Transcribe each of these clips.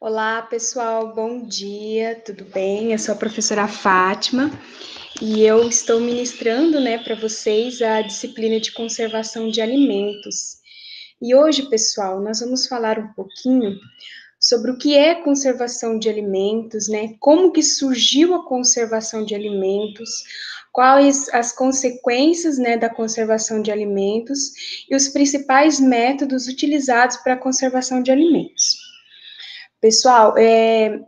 Olá, pessoal, bom dia, tudo bem? Eu sou a professora Fátima e eu estou ministrando, para vocês a disciplina de conservação de alimentos. E hoje, pessoal, nós vamos falar um pouquinho sobre o que é conservação de alimentos, Como que surgiu a conservação de alimentos, quais as consequências, da conservação de alimentos e os principais métodos utilizados para a conservação de alimentos. Pessoal,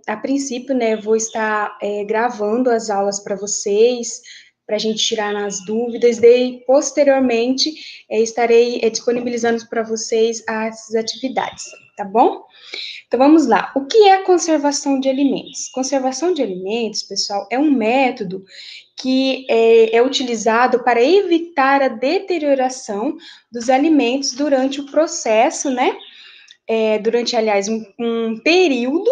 a princípio, eu vou estar gravando as aulas para vocês, para a gente tirar as dúvidas, daí, posteriormente, estarei disponibilizando para vocês as atividades, tá bom? Então, vamos lá. O que é a conservação de alimentos? Conservação de alimentos, pessoal, é um método que é utilizado para evitar a deterioração dos alimentos durante o processo, durante, aliás, um período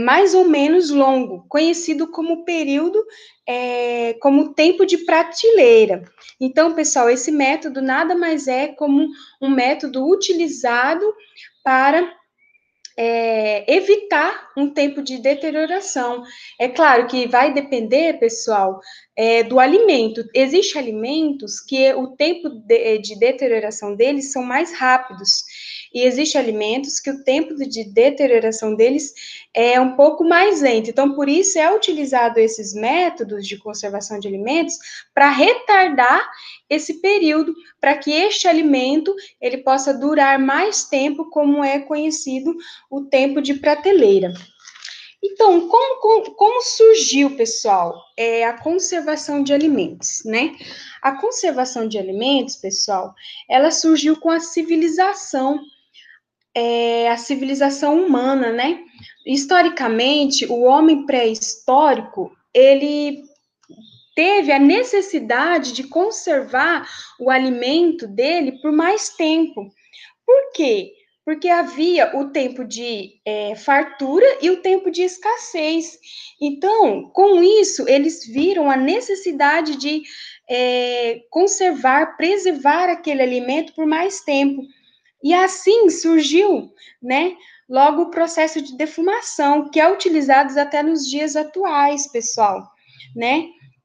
mais ou menos longo, conhecido como período, como tempo de prateleira. Então, pessoal, esse método nada mais é como um método utilizado para evitar um tempo de deterioração. É claro que vai depender, pessoal, do alimento. Existem alimentos que o tempo de deterioração deles são mais rápidos, e existem alimentos que o tempo de deterioração deles é um pouco mais lento. Então, por isso é utilizado esses métodos de conservação de alimentos para retardar esse período, para que este alimento ele possa durar mais tempo, como é conhecido o tempo de prateleira. Então, como surgiu, pessoal, a conservação de alimentos, A conservação de alimentos, pessoal, ela surgiu com a civilização humana, Historicamente, o homem pré-histórico, ele teve a necessidade de conservar o alimento dele por mais tempo. Por quê? Porque havia o tempo de fartura e o tempo de escassez. Então, com isso, eles viram a necessidade de conservar, preservar aquele alimento por mais tempo. E assim surgiu, logo o processo de defumação, que é utilizado até nos dias atuais, pessoal,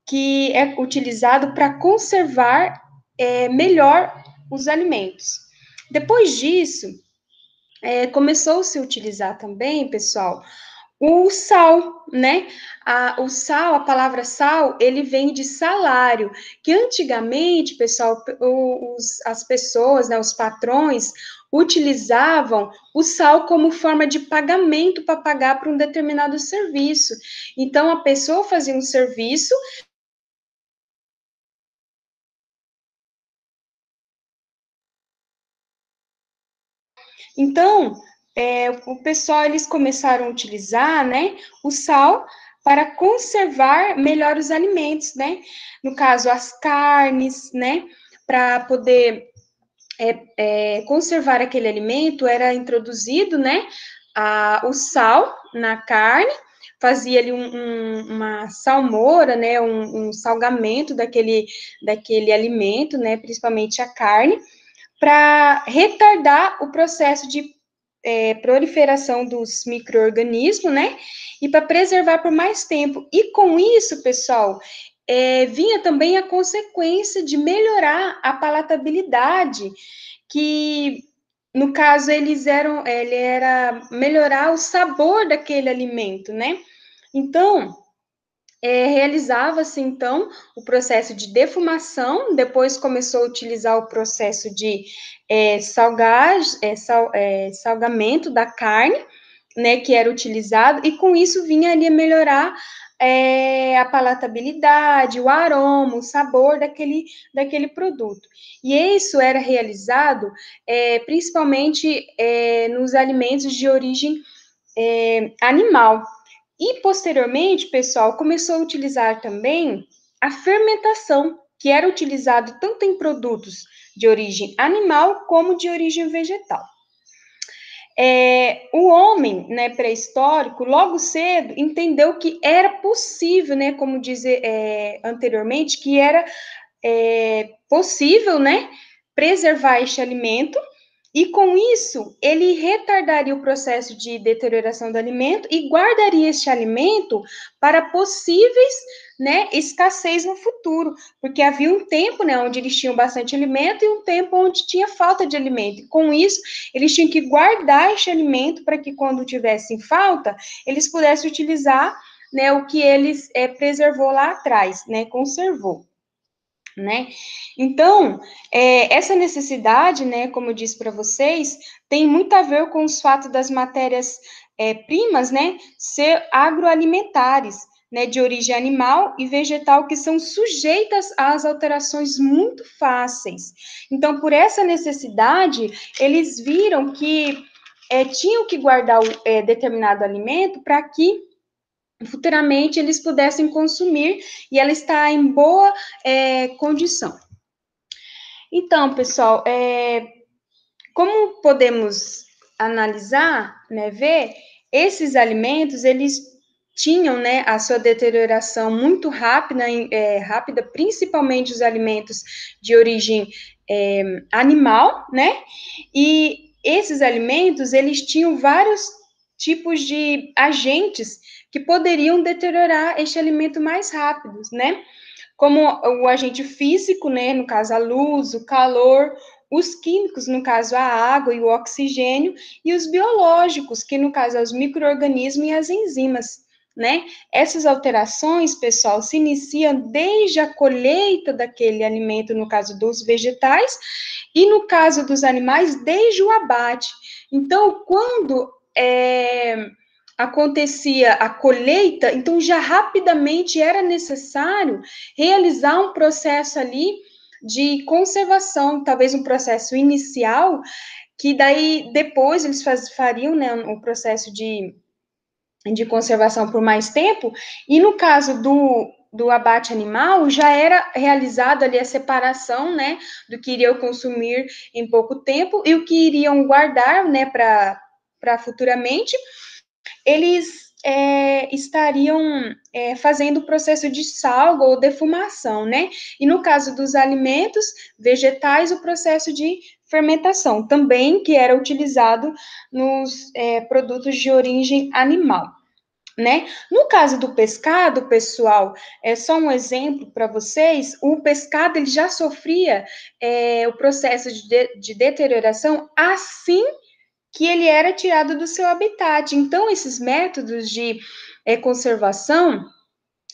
que é utilizado para conservar melhor os alimentos. Depois disso, começou-se a utilizar também, pessoal, o sal, o sal, a palavra sal, ele vem de salário, que antigamente, pessoal, as pessoas, os patrões, utilizavam o sal como forma de pagamento para pagar por um determinado serviço. Então, a pessoa fazia um serviço. Então, o pessoal, eles começaram a utilizar, o sal para conservar melhor os alimentos, No caso, as carnes, para poder conservar aquele alimento, era introduzido, o sal na carne, fazia ali uma salmoura, um salgamento daquele alimento, principalmente a carne, para retardar o processo de proliferação dos micro-organismos, E para preservar por mais tempo. E com isso, pessoal, vinha também a consequência de melhorar a palatabilidade, que, no caso, ele era melhorar o sabor daquele alimento, Então, realizava-se, então, o processo de defumação, depois começou a utilizar o processo de salgamento da carne, que era utilizado, e com isso vinha ali a melhorar a palatabilidade, o aroma, o sabor daquele produto. E isso era realizado principalmente nos alimentos de origem animal. E, posteriormente, pessoal, começou a utilizar também a fermentação, que era utilizado tanto em produtos de origem animal como de origem vegetal. O homem, pré-histórico, logo cedo, entendeu que era possível, como dizer anteriormente, que era possível, preservar este alimento E com isso, ele retardaria o processo de deterioração do alimento e guardaria este alimento para possíveis, né, escassez no futuro, porque havia um tempo, né, onde eles tinham bastante alimento e um tempo onde tinha falta de alimento. E com isso, eles tinham que guardar este alimento para que quando tivessem falta, eles pudessem utilizar, né, o que eles preservou lá atrás, né, conservou. Né? Então, essa necessidade, né, como eu disse para vocês, tem muito a ver com os fatos das matérias primas, né, ser agroalimentares, né, de origem animal e vegetal, que são sujeitas às alterações muito fáceis. Então, por essa necessidade, eles viram que tinham que guardar determinado alimento para que futuramente eles pudessem consumir e ela está em boa condição. Então, pessoal, como podemos analisar, né, ver, esses alimentos, eles tinham, né, a sua deterioração muito rápida, rápida, principalmente os alimentos de origem animal, né, e esses alimentos, eles tinham vários tipos de agentes que poderiam deteriorar este alimento mais rápido, né, como o agente físico, né, no caso a luz, o calor, os químicos, no caso a água e o oxigênio, e os biológicos, que no caso é os micro-organismos e as enzimas, né? Essas alterações, pessoal, se iniciam desde a colheita daquele alimento, no caso dos vegetais, e no caso dos animais, desde o abate. Então, quando acontecia a colheita, então já rapidamente era necessário realizar um processo ali de conservação, talvez um processo inicial, que daí depois eles fariam, né, um processo de conservação por mais tempo, e no caso do abate animal, já era realizada ali a separação, né, do que iriam consumir em pouco tempo e o que iriam guardar, né, para futuramente, eles estariam fazendo o processo de salgo ou defumação, né? E no caso dos alimentos vegetais, o processo de fermentação, também que era utilizado nos produtos de origem animal. Né? No caso do pescado, pessoal, é só um exemplo para vocês, o pescado ele já sofria o processo de deterioração assim que ele era tirado do seu habitat. Então, esses métodos de conservação,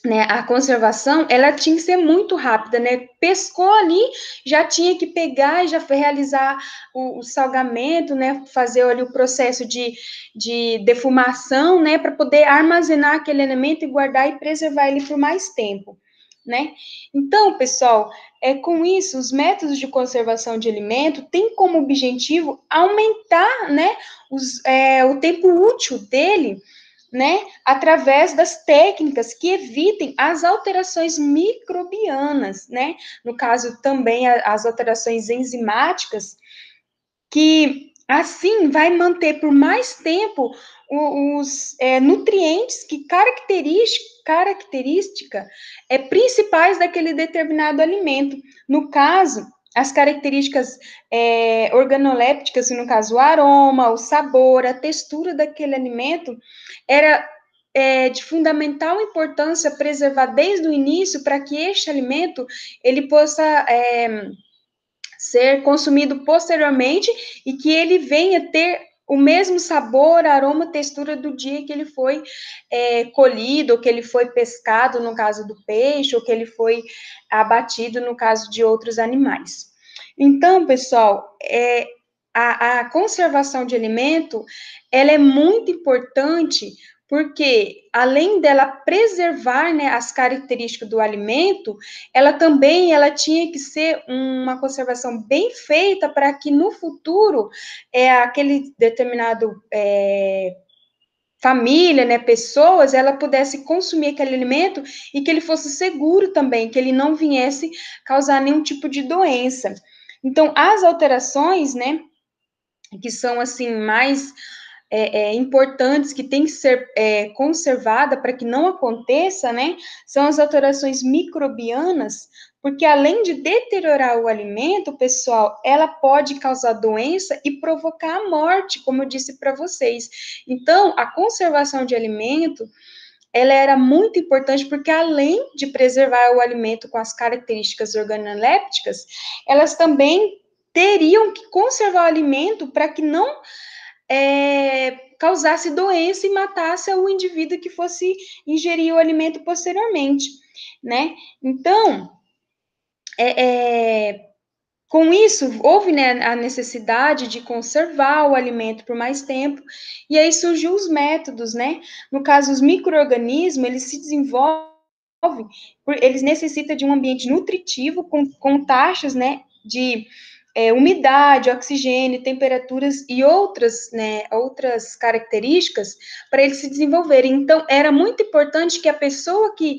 né, a conservação, ela tinha que ser muito rápida, né? Pescou ali, já tinha que pegar e já realizar o salgamento, né? Fazer ali o processo de defumação, né? Para poder armazenar aquele elemento e guardar e preservar ele por mais tempo, né? Então, pessoal, com isso, os métodos de conservação de alimento têm como objetivo aumentar, né? O tempo útil dele, né, através das técnicas que evitem as alterações microbianas, né, no caso também as alterações enzimáticas, que assim vai manter por mais tempo os nutrientes que característica principais daquele determinado alimento. No caso, as características organolépticas, no caso, o aroma, o sabor, a textura daquele alimento, era de fundamental importância preservar desde o início para que este alimento ele possa ser consumido posteriormente e que ele venha ter o mesmo sabor, aroma, textura do dia que ele foi colhido, ou que ele foi pescado, no caso do peixe, ou que ele foi abatido, no caso de outros animais. Então, pessoal, a conservação de alimento, ela é muito importante porque, além dela preservar, né, as características do alimento, ela tinha que ser uma conservação bem feita para que no futuro aquele determinado família, né, pessoas, ela pudesse consumir aquele alimento e que ele fosse seguro também, que ele não viesse causar nenhum tipo de doença. Então, as alterações, né, que são assim mais importantes, que tem que ser conservada para que não aconteça, né, são as alterações microbianas, porque além de deteriorar o alimento, pessoal, ela pode causar doença e provocar a morte, como eu disse para vocês. Então, a conservação de alimento, ela era muito importante porque além de preservar o alimento com as características organolépticas, elas também teriam que conservar o alimento para que não causasse doença e matasse o indivíduo que fosse ingerir o alimento posteriormente, né? Então, com isso, houve, né, a necessidade de conservar o alimento por mais tempo, e aí surgiu os métodos, né? No caso, os micro-organismos, eles se desenvolvem, eles necessitam de um ambiente nutritivo, com taxas, né, de umidade, oxigênio, temperaturas e outras, né, outras características para eles se desenvolverem. Então, era muito importante que a pessoa que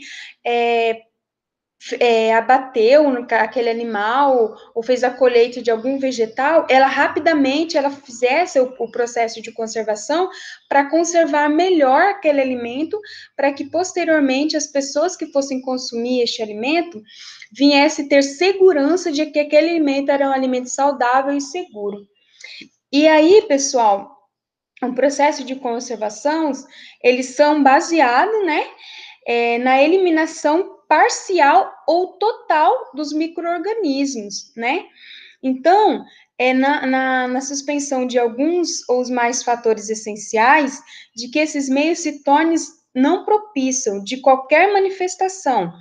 abateu aquele animal ou fez a colheita de algum vegetal, ela rapidamente ela fizesse o processo de conservação para conservar melhor aquele alimento, para que posteriormente as pessoas que fossem consumir este alimento viessem ter segurança de que aquele alimento era um alimento saudável e seguro. E aí, pessoal, o processo de conservação, eles são baseados, né, na eliminação parcial ou total dos micro-organismos, né? Então, na suspensão de alguns ou os mais fatores essenciais, de que esses meios se tornem não propícios de qualquer manifestação.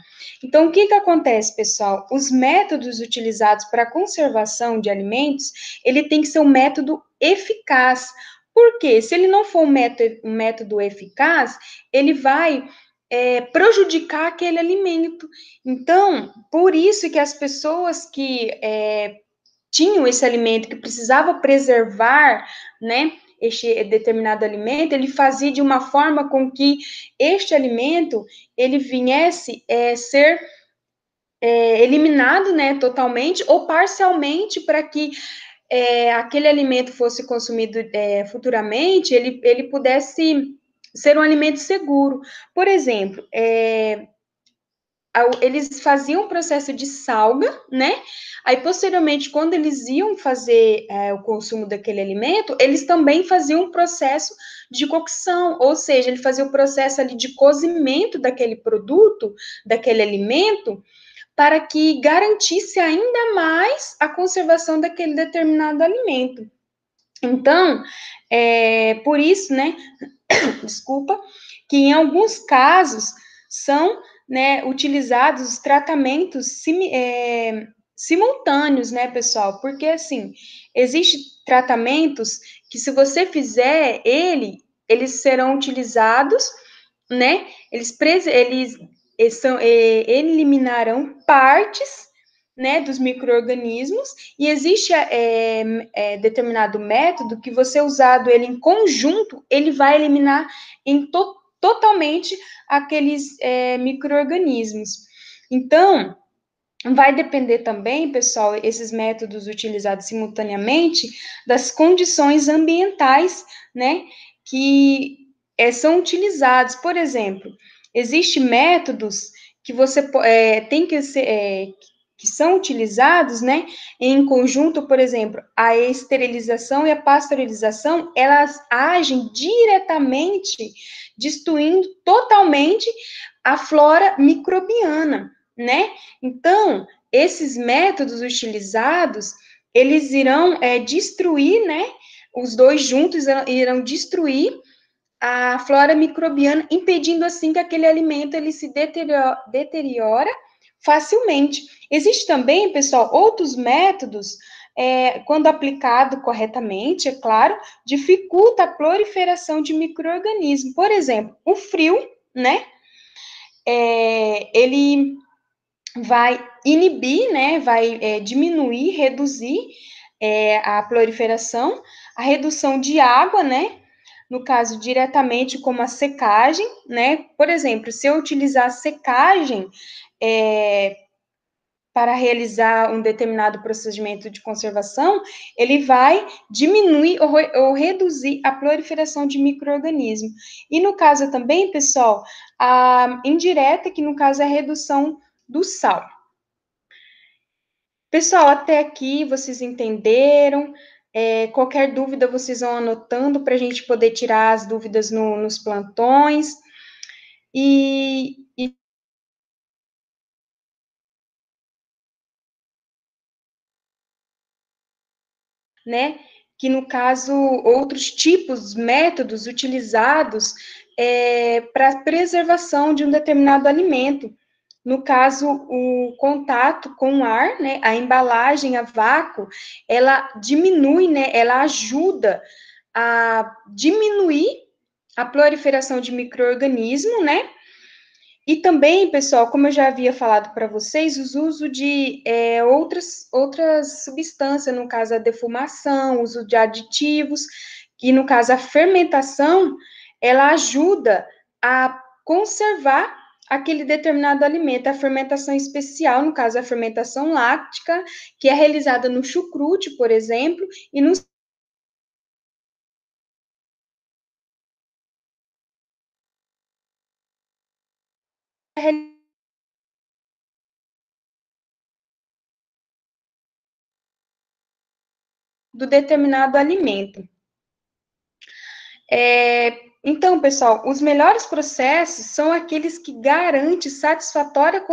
Então, o que acontece, pessoal? Os métodos utilizados para a conservação de alimentos, ele tem que ser um método eficaz. Por quê? Se ele não for um método eficaz, ele vai prejudicar aquele alimento. Então, por isso que as pessoas que tinham esse alimento, que precisava preservar, né, este determinado alimento, ele fazia de uma forma com que este alimento, ele viesse ser eliminado, né, totalmente ou parcialmente, para que aquele alimento fosse consumido futuramente, ele pudesse ser um alimento seguro. Por exemplo, eles faziam um processo de salga, né? Aí, posteriormente, quando eles iam fazer o consumo daquele alimento, eles também faziam um processo de cocção, ou seja, ele fazia o processo ali de cozimento daquele produto, daquele alimento, para que garantisse ainda mais a conservação daquele determinado alimento. Então, por isso, né, desculpa, que em alguns casos são, né, utilizados tratamentos simultâneos, né, pessoal? Porque, assim, existem tratamentos que, se você fizer eles serão utilizados, né, eliminarão partes, né, dos micro-organismos, e existe determinado método que você usado ele em conjunto, ele vai eliminar totalmente aqueles micro-organismos. Então, vai depender também, pessoal, esses métodos utilizados simultaneamente, das condições ambientais, né, que são utilizados. Por exemplo, existem métodos que você tem que ser, que são utilizados, né, em conjunto, por exemplo, a esterilização e a pasteurização, elas agem diretamente, destruindo totalmente a flora microbiana, né? Então, esses métodos utilizados, eles irão destruir, né? Os dois juntos irão destruir a flora microbiana, impedindo assim que aquele alimento ele se deteriora facilmente. Existe também, pessoal, outros métodos, quando aplicado corretamente, é claro, dificulta a proliferação de micro-organismos. Por exemplo, o frio, né? Ele vai inibir, né? Vai diminuir, reduzir a proliferação, a redução de água, né? No caso, diretamente como a secagem, né? Por exemplo, se eu utilizar a secagem para realizar um determinado procedimento de conservação, ele vai diminuir ou reduzir a proliferação de micro-organismos. E no caso também, pessoal, a indireta, que no caso é a redução do sal. Pessoal, até aqui vocês entenderam? Qualquer dúvida vocês vão anotando para a gente poder tirar as dúvidas nos plantões. E, né, que no caso, outros tipos, métodos utilizados para preservação de um determinado alimento. No caso, o contato com o ar, né, a embalagem a vácuo, ela diminui, né, ela ajuda a diminuir a proliferação de micro-organismos, né, e também, pessoal, como eu já havia falado para vocês, o uso de outras substâncias, no caso a defumação, uso de aditivos, e no caso a fermentação, ela ajuda a conservar aquele determinado alimento. A fermentação especial, no caso a fermentação láctica, que é realizada no chucrute, por exemplo, e no do determinado alimento. Então, pessoal, os melhores processos são aqueles que garantem satisfatória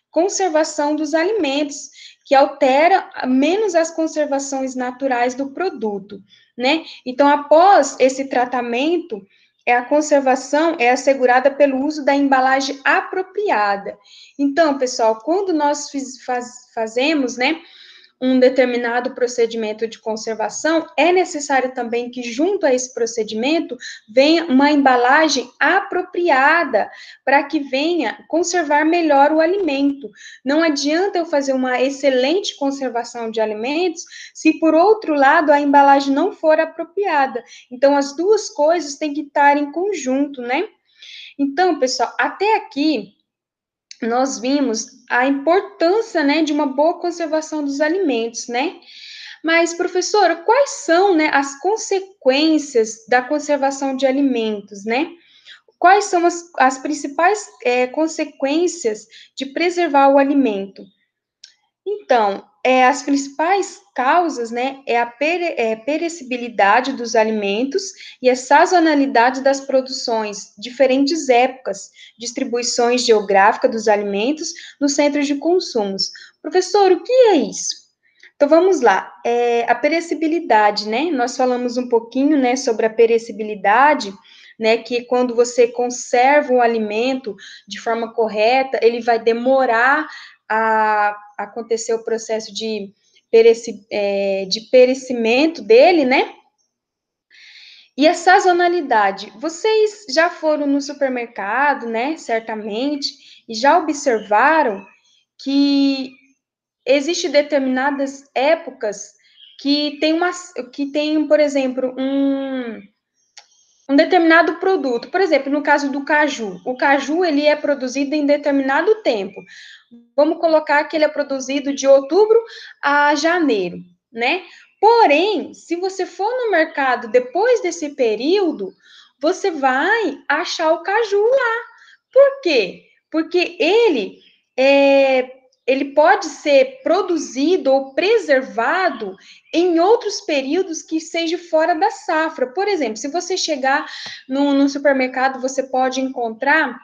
conservação dos alimentos, que altera menos as conservações naturais do produto, né? Então, após esse tratamento, a conservação é assegurada pelo uso da embalagem apropriada. Então, pessoal, quando nós fazemos, né, um determinado procedimento de conservação, é necessário também que, junto a esse procedimento, venha uma embalagem apropriada para que venha conservar melhor o alimento. Não adianta eu fazer uma excelente conservação de alimentos se, por outro lado, a embalagem não for apropriada. Então, as duas coisas têm que estar em conjunto, né? Então, pessoal, até aqui nós vimos a importância, né, de uma boa conservação dos alimentos, né? Mas, professora, quais são, né, as consequências da conservação de alimentos, né? Quais são as principais consequências de preservar o alimento? Então, as principais causas, né, é a perecibilidade dos alimentos e a sazonalidade das produções, diferentes épocas, distribuições geográfica dos alimentos nos centros de consumos. Professor, o que é isso? Então, vamos lá. A perecibilidade, né, nós falamos um pouquinho, né, sobre a perecibilidade, né, que quando você conserva um alimento de forma correta, ele vai demorar a acontecer o processo de perecimento dele, né? E a sazonalidade. Vocês já foram no supermercado, né? Certamente, e já observaram que existe determinadas épocas que tem, por exemplo, um determinado produto. Por exemplo, no caso do caju, o caju ele é produzido em determinado tempo. Vamos colocar que ele é produzido de outubro a janeiro, né? Porém, se você for no mercado depois desse período, você vai achar o caju lá. Por quê? Porque ele pode ser produzido ou preservado em outros períodos que seja fora da safra. Por exemplo, se você chegar no supermercado, você pode encontrar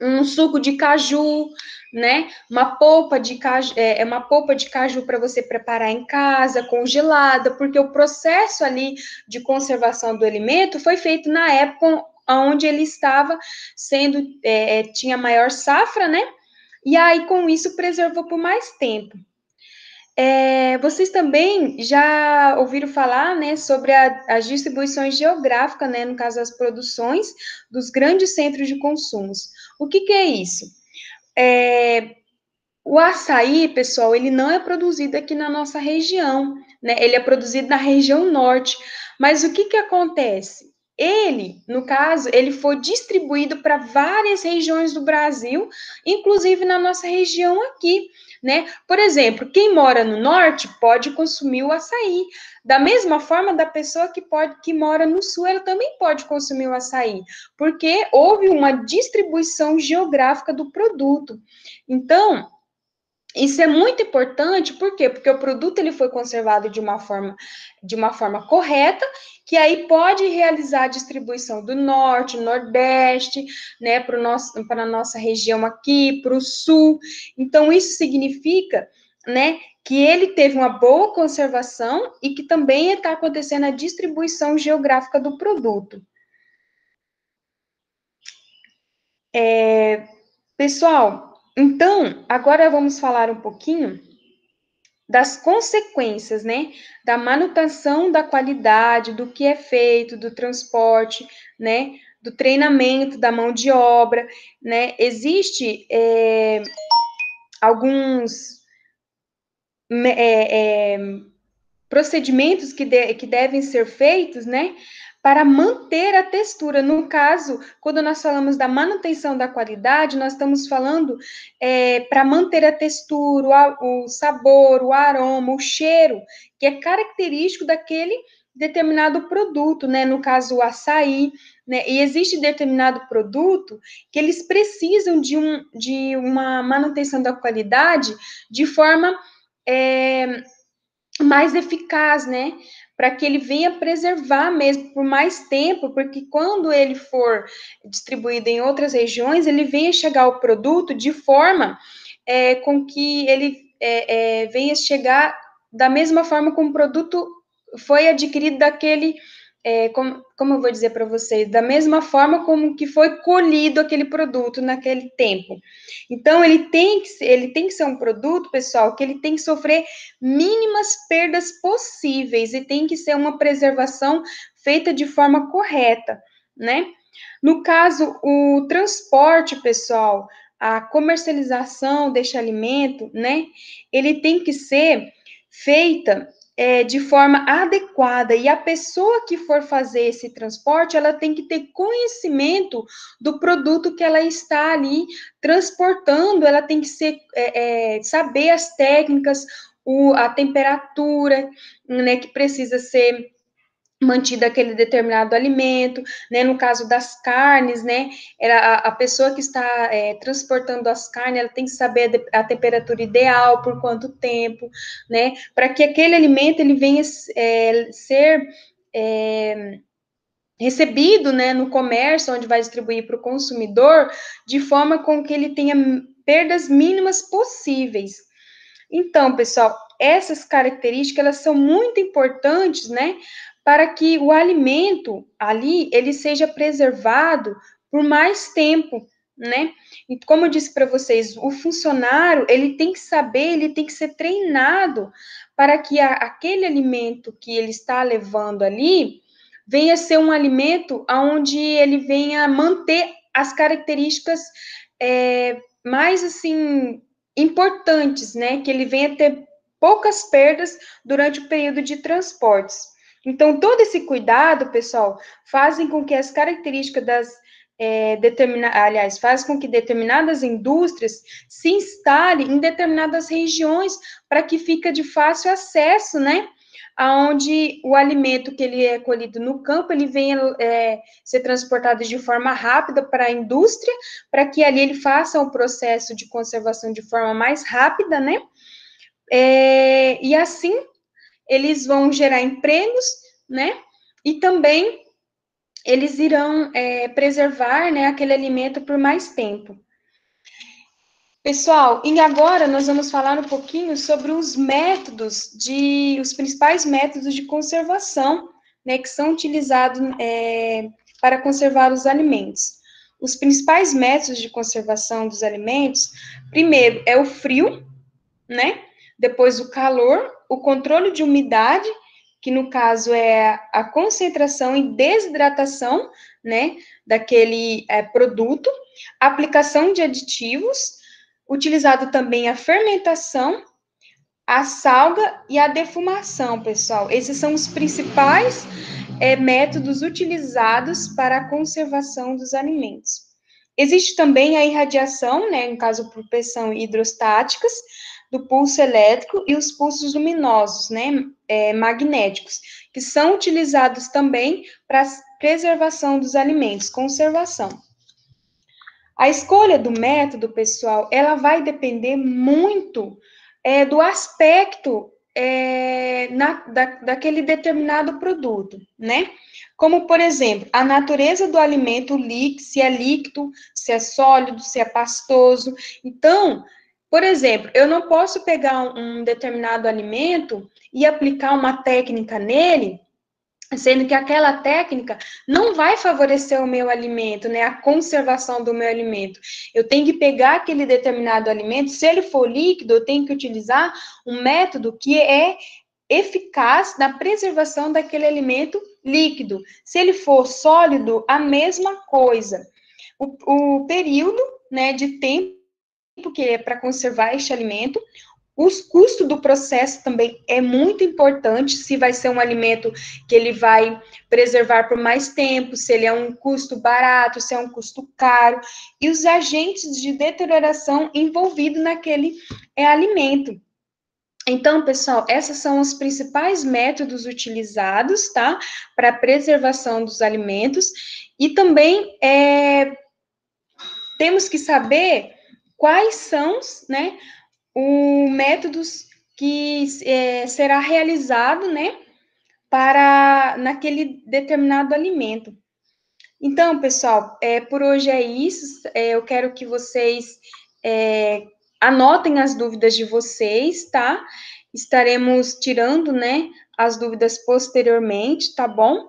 um suco de caju, né? Uma polpa de caju, uma polpa de caju para você preparar em casa, congelada, porque o processo ali de conservação do alimento foi feito na época onde ele estava sendo, tinha maior safra, né? E aí, com isso, preservou por mais tempo. Vocês também já ouviram falar, né, sobre as distribuições geográficas, né, no caso, as produções dos grandes centros de consumos. O que é isso? O açaí, pessoal, ele não é produzido aqui na nossa região, né? Ele é produzido na região norte. Mas o que acontece? Ele, no caso, ele foi distribuído para várias regiões do Brasil, inclusive na nossa região aqui, né? Por exemplo, quem mora no norte pode consumir o açaí. Da mesma forma, da pessoa que mora no sul, ela também pode consumir o açaí, porque houve uma distribuição geográfica do produto. Então, Isso é muito importante, por quê? Porque o produto ele foi conservado de uma forma correta, que aí pode realizar a distribuição do norte, nordeste, né, para a nossa região aqui, para o sul. Então, isso significa, né, que ele teve uma boa conservação e que também está acontecendo a distribuição geográfica do produto. Pessoal, então, agora vamos falar um pouquinho das consequências, né, da manutenção da qualidade, do que é feito, do transporte, né, do treinamento da mão de obra, né, existe alguns procedimentos que devem ser feitos, né, para manter a textura. No caso, quando nós falamos da manutenção da qualidade, nós estamos falando para manter a textura, o sabor, o aroma, o cheiro, que é característico daquele determinado produto, né? No caso, o açaí, né? E existe determinado produto que eles precisam de uma manutenção da qualidade de forma mais eficaz, né? Para que ele venha preservar mesmo por mais tempo, porque quando ele for distribuído em outras regiões, ele venha chegar ao produto de forma com que ele venha chegar da mesma forma como o produto foi adquirido daquele, como eu vou dizer para vocês, da mesma forma como que foi colhido aquele produto naquele tempo. Então, ele tem que ser um produto, pessoal, que ele tem que sofrer mínimas perdas possíveis e tem que ser uma preservação feita de forma correta, né? No caso, o transporte, pessoal, a comercialização deste alimento, né? Ele tem que ser feita de forma adequada e a pessoa que for fazer esse transporte, ela tem que ter conhecimento do produto que ela está ali transportando, ela tem que saber as técnicas, a temperatura, né, que precisa ser mantida aquele determinado alimento, né, no caso das carnes, né, a pessoa que está transportando as carnes, ela tem que saber a temperatura ideal, por quanto tempo, né, para que aquele alimento ele venha ser recebido, né, no comércio, onde vai distribuir para o consumidor, de forma com que ele tenha perdas mínimas possíveis. Então, pessoal, essas características elas são muito importantes, né, para que o alimento ali ele seja preservado por mais tempo, né? E como eu disse para vocês, o funcionário ele tem que saber, ele tem que ser treinado para que aquele alimento que ele está levando ali venha ser um alimento onde ele venha manter as características mais assim importantes, né? Que ele venha ter poucas perdas durante o período de transportes. Então, todo esse cuidado, pessoal, fazem com que as características faz com que determinadas indústrias se instalem em determinadas regiões para que fique de fácil acesso, né? Aonde o alimento que ele é colhido no campo, ele venha ser transportado de forma rápida para a indústria, para que ali ele faça o processo de conservação de forma mais rápida, né? E assim eles vão gerar empregos, né? E também eles irão preservar, né, aquele alimento por mais tempo. Pessoal, e agora nós vamos falar um pouquinho sobre os principais métodos de conservação, né, que são utilizados para conservar os alimentos. Os principais métodos de conservação dos alimentos, primeiro é o frio, né? Depois o calor, o controle de umidade, que no caso é a concentração e desidratação, né, daquele produto, aplicação de aditivos, utilizado também a fermentação, a salga e a defumação, pessoal. Esses são os principais métodos utilizados para a conservação dos alimentos. Existe também a irradiação, né, no caso por pressão hidrostáticas, do pulso elétrico e os pulsos luminosos, né, magnéticos, que são utilizados também para a preservação dos alimentos, conservação. A escolha do método, pessoal, ela vai depender muito do aspecto daquele determinado produto, né? Como, por exemplo, a natureza do alimento, se é líquido, se é sólido, se é pastoso. Então, por exemplo, eu não posso pegar um determinado alimento e aplicar uma técnica nele, sendo que aquela técnica não vai favorecer o meu alimento, né, a conservação do meu alimento. Eu tenho que pegar aquele determinado alimento, se ele for líquido, eu tenho que utilizar um método que é eficaz na preservação daquele alimento líquido. Se ele for sólido, a mesma coisa. O período, né, de tempo que é para conservar este alimento, o custo do processo também é muito importante, se vai ser um alimento que ele vai preservar por mais tempo, se ele é um custo barato, se é um custo caro, e os agentes de deterioração envolvidos naquele alimento. Então, pessoal, esses são os principais métodos utilizados, tá, para a preservação dos alimentos, e também temos que saber quais são, né, os métodos que será realizado, né, para naquele determinado alimento. Então, pessoal, por hoje é isso. Eu quero que vocês anotem as dúvidas de vocês, tá? Estaremos tirando, né, as dúvidas posteriormente, tá bom?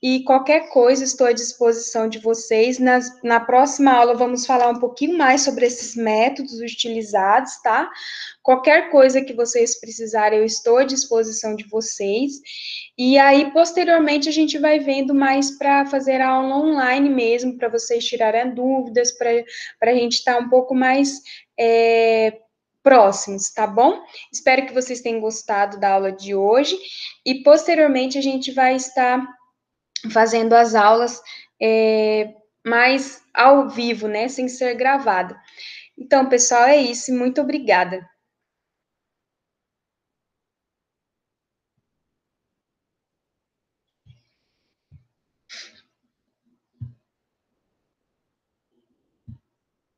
E qualquer coisa, estou à disposição de vocês. Na próxima aula, vamos falar um pouquinho mais sobre esses métodos utilizados, tá? Qualquer coisa que vocês precisarem, eu estou à disposição de vocês. E aí, posteriormente, a gente vai vendo mais para fazer a aula online mesmo, para vocês tirarem dúvidas, para a gente estar um pouco mais próximos, tá bom? Espero que vocês tenham gostado da aula de hoje. E posteriormente, a gente vai estar fazendo as aulas mais ao vivo, né, sem ser gravada. Então, pessoal, é isso. Muito obrigada.